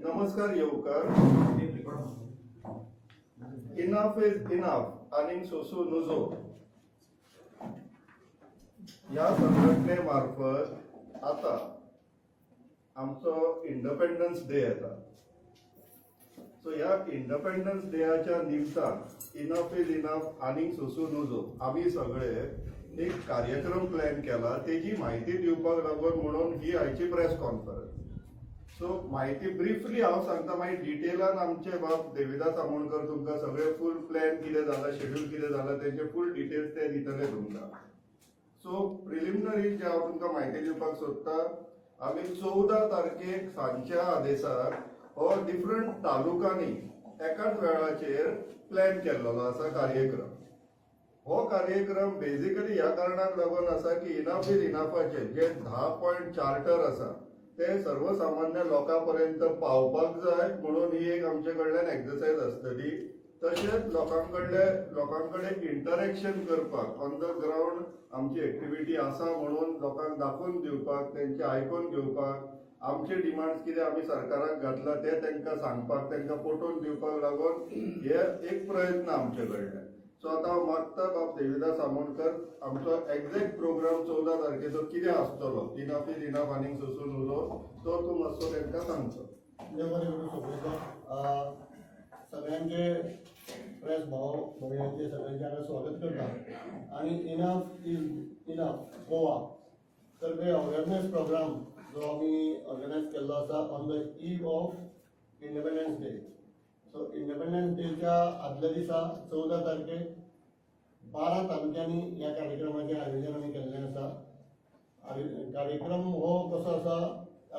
नमस्कार येवकार. Enough is enough आणि सोसू नुजो या संघटनेमार्फत आता आमचो इंडिपेंडन्स डे येता. सो ह्या इंडिपेंडन्स डेच्या निमतान इनफ इज इनफ आणि सोसू नुजो आम्ही सगळे एक कार्यक्रम प्लॅन केला. तेजी माहिती दिवपाक लागून म्हणून ही आयची प्रेस कॉन्फरन्स. सो माहिती ब्रीफली हांव सांगता, मागीर डिटेलान आमचे बाब देविदास आमोणकर तुमकां सगळे फूल प्लॅन कितें जाला, शेड्यूल कितें जाला तेंचे फूल डिटेल्स ते दितले तुमकां. सो प्रिलिमिनरी जे हांव तुमकां म्हायती दिवपाक सोदता, आमी 14 तारखेक सांजच्या आदेसार हो डिफरंट तालुकांनी एकाच वेळाचेर प्लॅन केल्लो आसा कार्यक्रम. हो कार्यक्रम बेसिकली ह्या कारणाक लागून आसा की इनफ इज इनफाचे जे 10 पॉयंट चार्टर आसा ते सर्वसामान्य लोकांपर्यंत पावपाक जाय म्हणून ही एक आमचे कडल्यान एक्सरसाइज आसतली. तशेंच लोकांकडे इंटरॅक्शन करपाक ऑन द ग्राउंड आमची एक्टिविटी आसा म्हणून लोकांक दाखोवन दिवपाक, तेंचे आयकून घेवपाक, आमचे डिमांड्स कितें आमी सरकाराक घातला ते तांकां सांगपाक, तांकां पटोवन दिवपाक लागून हे एक प्रयत्न आमचे कडल्यान. सो आतां हांव मागता बाब देविदास आमोणकर आमचो एक्झॅक्ट प्रोग्राम 14 तारखेचो कितें आसतलो इनफ इज इनफ आनी सोसून उलो तो तूं मातसो तांकां सांगचो. सगळ्यांचे प्रेस भाव भयणांचे सगळ्यांचे हांगा स्वागत करता. आणि इनफ इज इनफ गोवा तर अवेरनेस प्रोग्राम जो आमी ऑर्गनायज केल्लो आसा on the eve of independence day. So independence डेच्या आदल्या दिसा 14 तारखेक 12 तालुक्यांनी ह्या कार्यक्रमाचें आयोजन आमी केल्लें आसा. कार्यक्रम हो कसो आसा,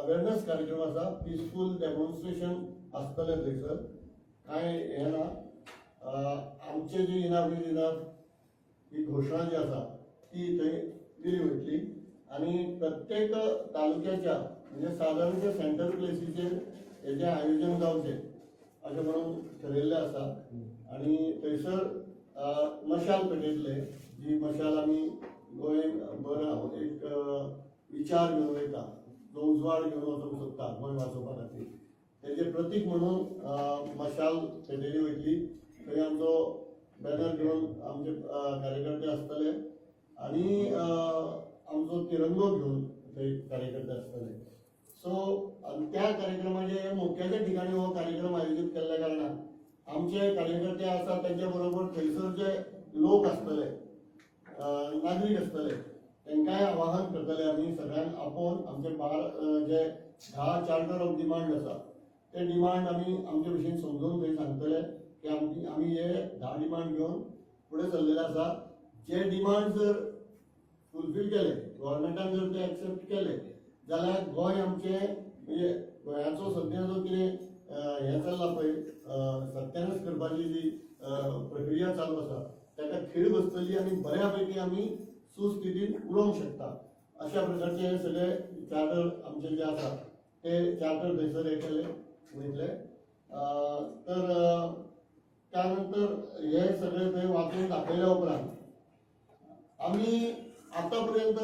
अवेरनेस कार्यक्रम आसा. पिसफूल डेमॉन्स्ट्रेशन आसतलें थंयसर, कांय हें ना. आमचे जी इनफ इज इनफ ही घोशणा जी आसा ती थंय दिली वयतली आनी प्रत्येक तालुक्याच्या म्हणजे सादारणच्या सेंट्रल प्लेसीचेर हेजें आयोजन जावचें अशें म्हणून ठरयल्लें आसा. आनी थंयसर मशाल पेटयतले, जी मशाल आमी गोंय एक विचार घेवन वयता, जो उजवाड घेवन वचूंक सोदता गोंय वाचोवपा खातीर, तेजें प्रतीक म्हणून मशाल पेटयली वयतली. थंय आमचो बॅनर घेवन आमचे कार्यकर्ते आसतले आनी आमचो तिरंगो घेवन थंय कार्यकर्ते आसतले. सो त्या कार्यक्रमाचे मुख्याच्या ठिकाणी हो कार्यक्रम आयोजीत केल्ल्या कारणान आमचे कार्यकर्ते आसा त्यांच्या बरोबर थंयसरचे लोक आसतले, नागरीक आसतले, तांकांय आवाहन करतले आमी सगळ्यांक आपोवन आमचे जे 10 चार्टर ऑफ डिमांड आसा ते डिमांड आमी आमचे भशेन समजून थंय सांगतले की आमी हे 10 डिमांड घेवन फुडें चल्लेले आसा. जे डिमांड जर फुलफील केले, गव्हर्मेंटान जर ते एक्सेप्ट केले जाल्यार गोंय आमचे म्हणजे गोंयाचो सद्या जो कितें हें चल्ला पळय सत्यानाश करपाची जी प्रक्रिया चालू आसा ताका खीळ बसतली आनी बऱ्या पैकी आमी सुस्थितीन उरोवंक शकता. अशा प्रकारचे हे सगळे चार्टर आमचे जे आसा ते चार्टर थंयसर हे केले वयतले. तर त्यानंतर हे सगळे थंय वाचून दाखयल्या उपरांत आमी आतापर्यंत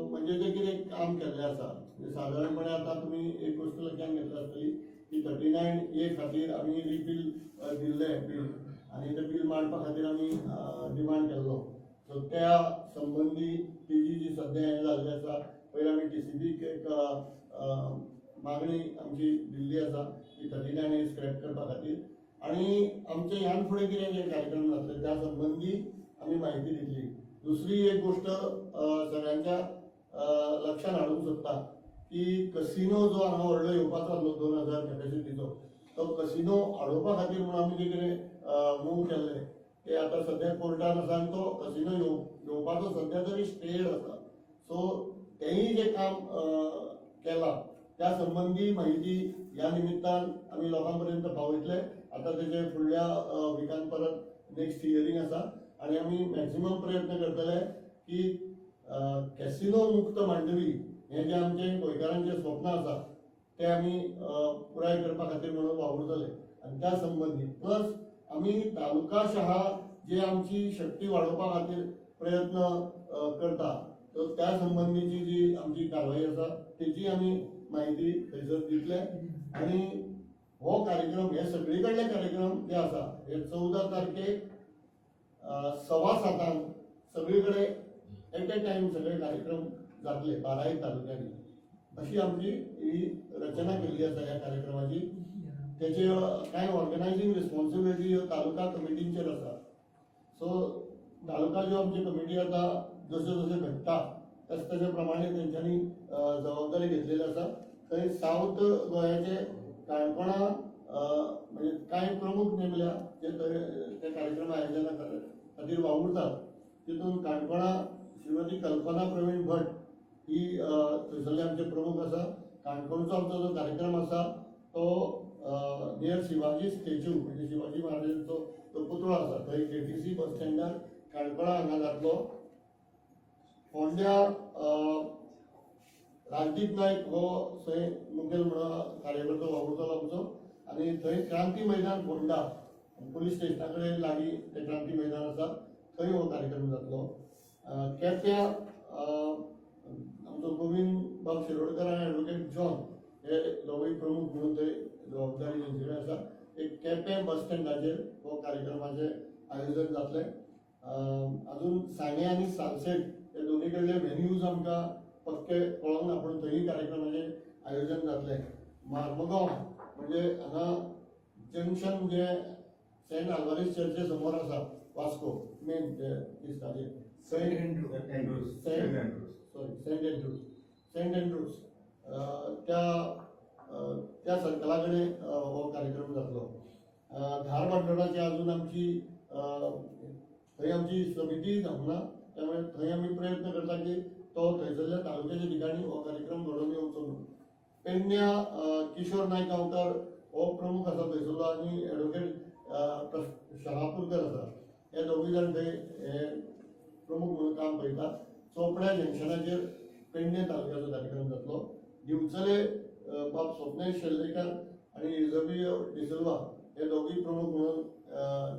म्हणजे जे कितें काम केल्लें आसा, सादारणपणे आता तुम्ही एक गोष्ट लक्षात घेतली आसतली की 39A खातीर आमी रिफील दिल्लें बील आनी तें बील मांडपा खातीर आमी डिमांड केल्लो. सो त्या संबंधी तेजी जी सद्या हें जाल्लें आसा, पयलीं आमी TCBक एक मागणी आमची दिल्ली आसा की 39A स्क्रॅप करपा खातीर आनी आमचे ह्यान फुडें कितें जे कार्यक्रम जातले त्या संबंधी आमी म्हायती दितली. दुसरी एक गोष्ट सगळ्यांच्या लक्षात हाडूंक सोदता की कसिनो जो हांगा व्हडलो येवपाचो आसलो 2000 कॅपॅसिटीचो, तो कसिनो हाडोवपा खातीर म्हणून आमी जे कितें मूव केल्ले ते आतां सद्या कोर्टान आसा आनी तो कसिनो येवपाचो सद्या तरी स्टेड आसा. सो तेंय जे काम केलां त्या संबंधी माहिती ह्या निमित्तान आमी लोकां पर्यंत पावयतले. आतां तेजे फुडल्या विकान परत नेक्स्ट हियरींग आसा आनी आमी मॅक्सिमम प्रयत्न करतले की कॅसिनो मुक्त मांडवी हे जे आमचे गोंयकारांचे स्वप्न आसा ते आमी पुराय करपा खातीर म्हणून वावुरतले. आनी त्या संबंधी प्लस आमी तालुकाशहा जे आमची शक्ती वाडोवपा खातीर प्रयत्न करता, तर त्या संबंधीची जी आमची कारवाई आसा तेची आमी माहिती थंयसर दितले. आणि हो कार्यक्रम, हे सगळे कडले कार्यक्रम जे आसा हे 14 तारखेक 7:15 सगळीकडे एट ए टाइम सगळे कार्यक्रम जातले 12 तालुक्यांनी. अशी आमची ही रचना केल्ली आसा ह्या कार्यक्रमाची. त्याचे कांय ऑर्गनायझींग रिस्पॉन्सिबिलिटी तालुका कमिटींचेर आसा. सो तालुका ज्यो आमची कमिटी आसा जशे जशे घडटा तशे प्रमाणे तेंच्यांनी जबाबदारी घेतलेली आसा. थंय साऊथ गोंयाचे काणकोणा म्हणजे कांय प्रमुख नेमल्या जे ते कार्यक्रम आयोजना खातीर वावुरतात. तितून काणकोणा श्रीमती कल्पना प्रवीण भट ही थंयसरले आमचे प्रमुख आसा. काणकोणचो आमचो जो कार्यक्रम आसा तो नियर शिवाजी स्टॅच्यू म्हणजे शिवाजी महाराजांचो तो पुतळो आसा थंय केटीसी बस स्टँडार काणकोणा हांगा जातलो. फोंड्या राजदीप नायक हो थंय मुखेल म्हणून कार्यकर्तो वावुरतलो आमचो. आनी थंय क्रांती मैदान फोंडा पुलीस स्टेशना कडेन लागीं तें क्रांती मैदान आसा थंय हो कार्यक्रम जातलो. केप्यां आमचो गोविंद बाब शिरोडकर आनी एडवोकेट जॉन हे दोगूय प्रमुख म्हणून थंय जबाबदारी तेंचे कडेन आसा. एक केपें बस स्टँडाचेर हो कार्यक्रमाचें आयोजन जातलें. अजून साने आनी सालसेट हे दोनी कडले व्हेन्यूज आमकां पक्के कळोंक ना, पूण थंय कार्यक्रमाचें आयोजन जातलें. मार्मगांव म्हणजे हांगा जंक्शन जे सेंट आल्वारीस चर्चे समोर आसा वास्को मेन जे दिसताचेर सेंट एंड्रूज त्या सर्कला कडेन हो कार्यक्रम जातलो. धार बांदोडाची अजून आमची थंय आमची समिती जावना, त्यामुळे थंय आमी प्रयत्न करता की तो थंयसरल्या तालुक्याच्या ठिकाणी हो कार्यक्रम घडोवन येवचो म्हणून. पेडण्यां किशोर नायक गांवकार हो प्रमुख आसा थंयसरलो आनी एडवोकेट शहापूरकर आसा. हे दोगूय जाण थंय हे प्रमुख म्हणून काम पळयता. चोपड्या जंक्शनाचेर पेडणे तालुक्याचो कार्यक्रम जातलो. दिवचले बाब स्वप्नेश शेल्लेकर आनी इजबियो डिसिल्वा हे दोगूय प्रमुख म्हणून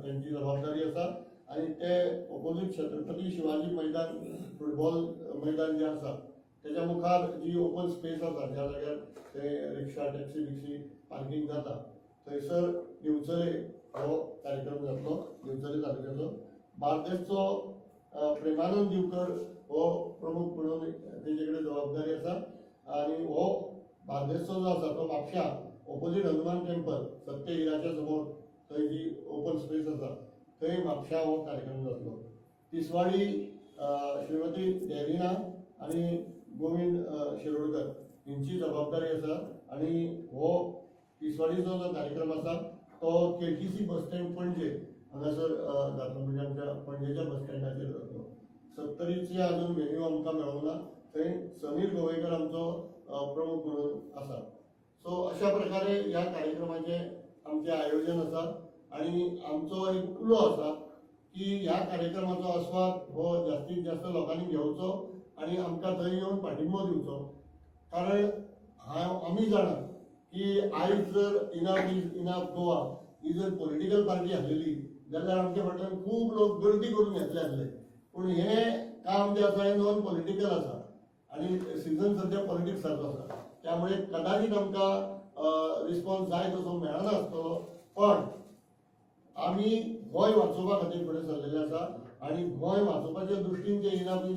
त्यांची जबाबदारी आसा. आनी ते ऑपोजीट छत्रपती शिवाजी मैदान फुटबॉल मैदान जे आसा त्याच्या मुखार जी ओपन स्पेस आसा ज्या जाग्यार ते रिक्षा टॅक्सी बिक्सी पार्किंग जाता थंयसर दिवचले हो कार्यक्रम जातलो दिवचले तालुक्याचो. बार्देसचो प्रेमानंद दिवकर हो प्रमुख म्हणून तेजे कडेन जबाबदारी आसा. आनी हो बार्देसचो जो आसा तो म्हापशा ऑपोजीट हनुमान टेम्पल सत्य हिराच्या समोर थंय जी ओपन स्पेस आसा थंय म्हापशा हो कार्यक्रम जातलो. तिसवाडी श्रीमती डेरिना आनी गोविंद शिरोडकर हेंची जबाबदारी आसा. आनी हो तिसवाडीचो जो कार्यक्रम आसा तो केटीसी बस स्टँड पणजे हांगासर जातलो म्हणजे आमच्या पणजेच्या बस स्टँडाचेर जातलो. 70ची अजून व्हेन्यू आमकां मेळूंक ना. थंय समीर गोवेकर आमचो प्रमुख म्हणून आसा. सो अशा प्रकारे ह्या कार्यक्रमाचे आमचे आयोजन आसा. आनी आमचो एक उलो आसा की ह्या कार्यक्रमाचो आस्वाद हो जास्तीत जास्त लोकांनी घेवचो आनी आमकां थंय येवन पाठिंबो दिवचो. कारण आमी जाणात की आयज जर इनफ इज इनफ गोवा ही जर पॉलिटिकल पार्टी आसलेली जाल्यार आमच्या फाटल्यान खूब लोक गर्दी करून येतले आसले. पूण हे काम जे आसा हे नॉन पॉलिटिकल आसा आनी सिजन सध्या पॉलिटिक्साचो आसा. त्यामुळे कदाचित आमकां रिस्पॉन्स जाय तसो मेळना आसतलो. पण आमी गोंय वाचोवपा खातीर फुडें सरलेले आसा आनी गोंय वाचोवपाच्या दृश्टीन जे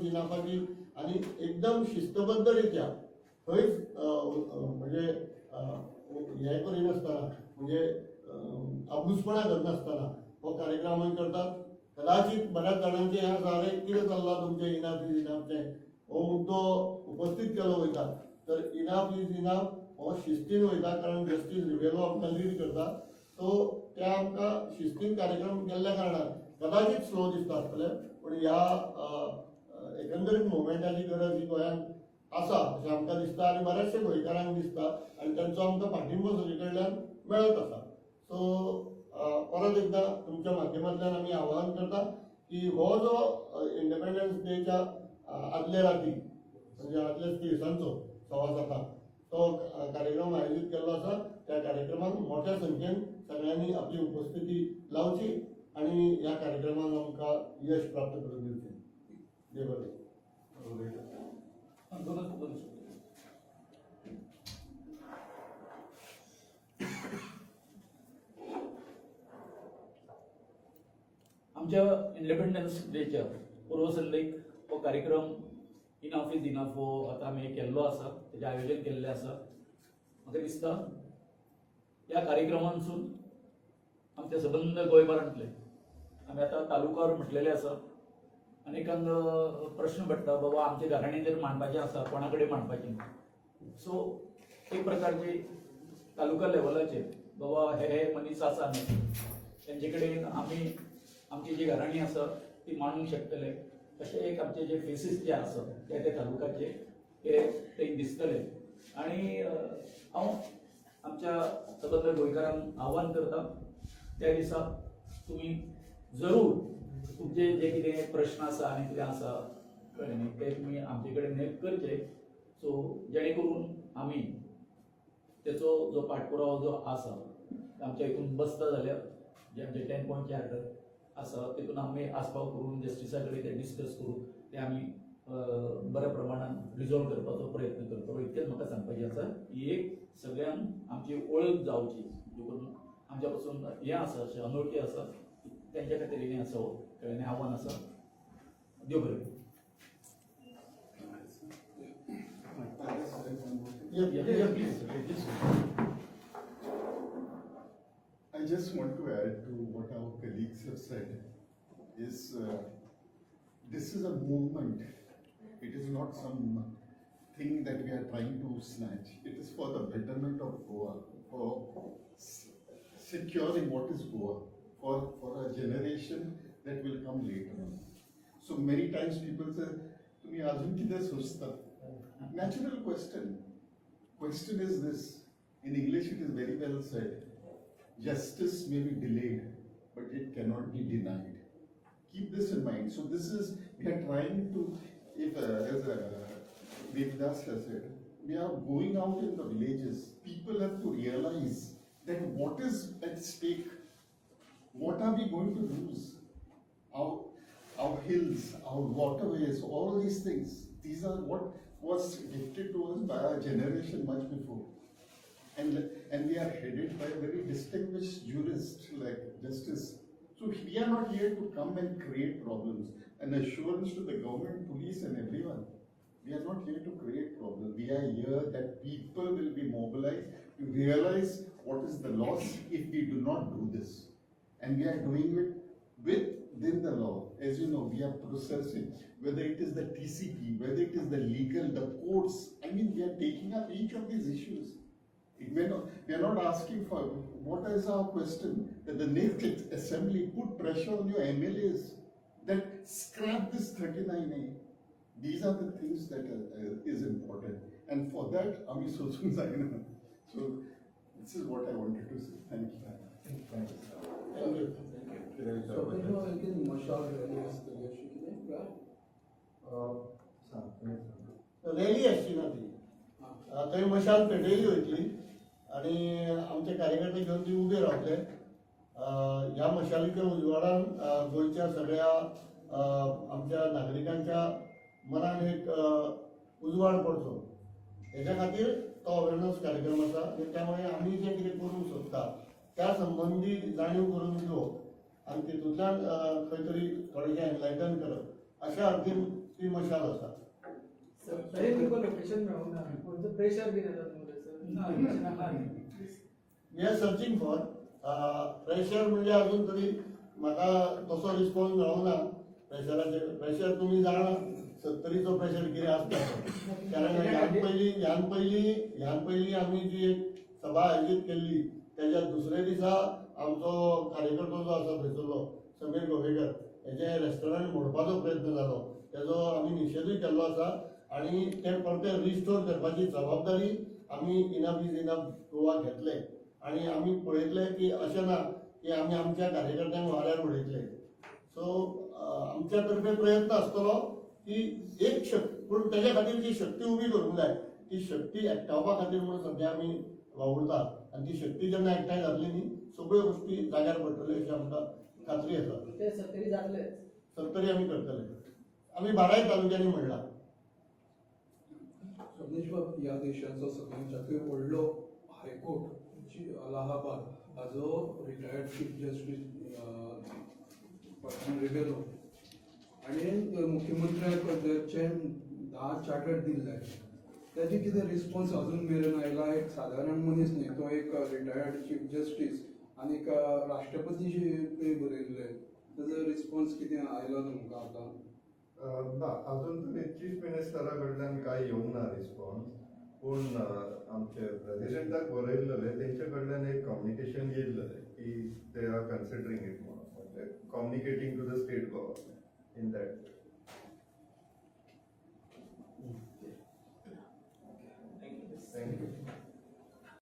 इनाफाची आनी एकदम शिस्तबद्ध रित्या खंयच म्हणजे हे करिनासतना म्हणजे अबूजपणा करनासतना हो कार्यक्रम आमी करतात. कदाचित बऱ्याच जाणांचे हे आसा रे कितें चल्लां तुमचें इनाफ इज इनाफचें हो मुद्दो उपस्थित केलो वयता. तर इनाफ इज इनाफ हो शिस्तीन वयता कारण जस्टीस रिबेलो आमकां लीड करता. सो त्या आमकां शिस्तीन कार्यक्रम केल्ल्या कारणान कदाचित स्लो दिसता आसतले पूण ह्या एकंदरीत मुवमेंटाची गरज ही गोंयांत आसा अशें आमकां दिसता आनी बऱ्याचशे गोंयकारांक दिसता आनी तांचो आमकां पाठिंबो सगळे कडल्यान मेळत आसा. सो परत एकदा तुमच्या माध्यमांतल्यान आमी आवाहन करता की हो जो इंडिपेंडन्स डेच्या आदले राती म्हणजे आदल्याच दिसांचो 7:15 तो कार्यक्रम आयोजीत केल्लो आसा. त्या कार्यक्रमाक मोठ्या संख्येन सगळ्यांनी आपली उपस्थिती लावची ह्या कार्यक्रमाक आमकां यश प्राप्त करून दिवचें. देव बरें. आमच्या इंडिपेंडन्स डेच्या पूर्वसंध्येक हो कार्यक्रम इनफ इज इनफ हो आतां आमी केल्लो आसा, तेजें आयोजन केल्लें आसा. म्हाका दिसता ह्या कार्यक्रमांसून आमच्या सबंद गोंयभरांतले आमी आतां तालुकावर म्हटलेले आसा. अनेकांक प्रश्न पडटा बाबा आमचे घराणें जर मांडपाचें आसा कोणा कडेन मांडपाचें. सो एक प्रकारची तालुका लेवलाचेर बाबा हे मनीस आसा न्ही तेंचे कडेन आमी आमची जी घराणी आसा ती मांडूंक शकतले अशें एक आमचे जे फेसीस जे आसा ते तालुकाचे ते थंय दिसतले. आनी हांव आमच्या सबंद गोंयकारांक आव्हान करता त्या दिसा तुमी जरूर तुमचे जे कितें प्रश्न आसा आनी कितें आसा कळ्ळें न्ही ते तुमी आमचे कडेन हेल्प करचे. सो जेणे करून आमी तेचो जो पाठपुरावो जो आसा आमच्या हितून बसता जाल्यार जे आमचे 10 पॉयंट चार्टर आसा तितून आमी आस्पाव करून जस्टिसा कडेन ते डिस्कस करून ते आमी बऱ्या प्रमाणान रिजॉल्व करपाचो प्रयत्न करतलो. इतकेंच म्हाका सांगपाचें आसा. ही एक सगळ्यांक आमची वळख जावची जे करून आमच्या पासून हें आसा अशें अनोळखी आसा तेंच्या खातीर हें आसा हो कळ्ळें आव्हान आसा. देव बरें. I just want to add to what our colleagues have said. This is a movement. It is not some thing that we are trying to snatch. It is for the betterment of Goa, for securing what is Goa, for a generation that will come later on. So many times people say, "Tumi ajun kidai sochta?" Natural question. Question is this. In English it is very well said. Justice may be delayed, but it cannot be denied. Keep this in mind. So this is, we are trying to, as Devidas has said, we are going out in the villages. People have to realize that what is at stake. What are we going to lose? Our hills, our waterways, all these things. These are what was gifted to us by our generation much before. And we are headed by a very distinguished jurist like Justice. So we are not here to come and create problems. An assurance to the government, police and everyone. We are not here to create problems. We are here that people will be mobilized to realize what is the loss if we do not do this. And we are doing it within the law. As you know, we are processing, whether it is the TCP, whether it is the legal, the courts. I mean, we are taking up each of these issues. We are not asking for, what is our question? That the next assembly put pressure on your MLAs that scrap this 39A. These are the things that is important. And for that, Ami Sosun Zaina. So this is what I wanted to say. Thank you. Thank you. So when you are in Mashal rally असते अशी किती काय? Rally आसची ना ती. थंय मशाल पेटयली वयतली आनी आमचे कार्यकर्ते घेवन ती उबे रावतले. ह्या मशालीच्या उजवाडान गोंयच्या सगळ्या आमच्या नागरिकांच्या मनान एक उजवाड पडचो हेच्या खातीर तो अवेरनेस कार्यक्रम आसा. आनी त्यामुळे आमी जे कितें करूंक सोदता त्या संबंधी जाणीव करून दिवप आनी तितूंतल्यान खंय तरी थोडेशें एनलायटन करप अशा अर्थीन ती मशाल आसा. तरी तुमकां लोकेशन मेळोना म्हणजे प्रेशर बी येता तुमकां we are searching for pressure म्हणजे अजून तरी म्हाका तसो रिस्पॉन्स मेळोना. प्रेशर तुमी जाणा 70चो प्रेशर कितें आसता कारण ह्यान पयलीं आमी जी एक सभा आयोजीत केल्ली त्याच्या दुसऱ्या दिसा आमचो कार्यकर्तो जो आसा थंयसरलो समीर गोवेकर हेचे रेस्टॉरंट मोडपाचो प्रयत्न जालो. तेजो आमी निशेधूय केल्लो आसा आनी ते परते रिस्टोर करपाची जबाबदारी आमी इनफ इज इनफ गोवा घेतले. आनी आमी पळयतले की अशें ना की आमी आमच्या कार्यकर्त्यांक वाऱ्यार उडयतले. सो आमच्या तर्फे प्रयत्न आसतलो की एक शक्ती पूण तेज्या खातीर जी शक्ती उबी करूंक जाय ती शक्ती एकठावपा खातीर म्हणून सध्या आमी वावुरता. आनी ती शक्ती जेन्ना एकठांय जातली न्ही सगळ्यो गोश्टी जाग्यार पडटल्यो अशें आमकां खात्री आसा ते सत्तरी जातले. सत्तरी आमी करतले. आमी बाराय तालुक्यांनी म्हणला. रमेश बाब, या देशाचो सगळ्यांच्याकूय व्हडलो हायकोर्ट जी अलाहाबाद हाजो retired chief justice Prashant Rebello आनी मुख्यमंत्र्याक त्याचे 10 चार्टर दिल्ले. त्याची कितें रिस्पॉन्स अजून मेरेन आयला? एक साधारण मनीस न्ही, तो एक रिटायर्ड चीफ जस्टीस आनी राष्ट्रपती बरयल्ले, ताजो रिस्पॉन्स कितें आयलो तुमकां आतां? ना, अजून तरी चीफ मिनिस्टरा कडल्यान काय येवंक ना रिस्पॉन्स. पूण आमचे प्रेसिडेंटाक बरयल्लें तेंचे कडल्यान एक कम्युनिकेशन येयल्लें की दे आर कन्सिडरींग इट म्हणून, म्हणजे communicating to the state government in that.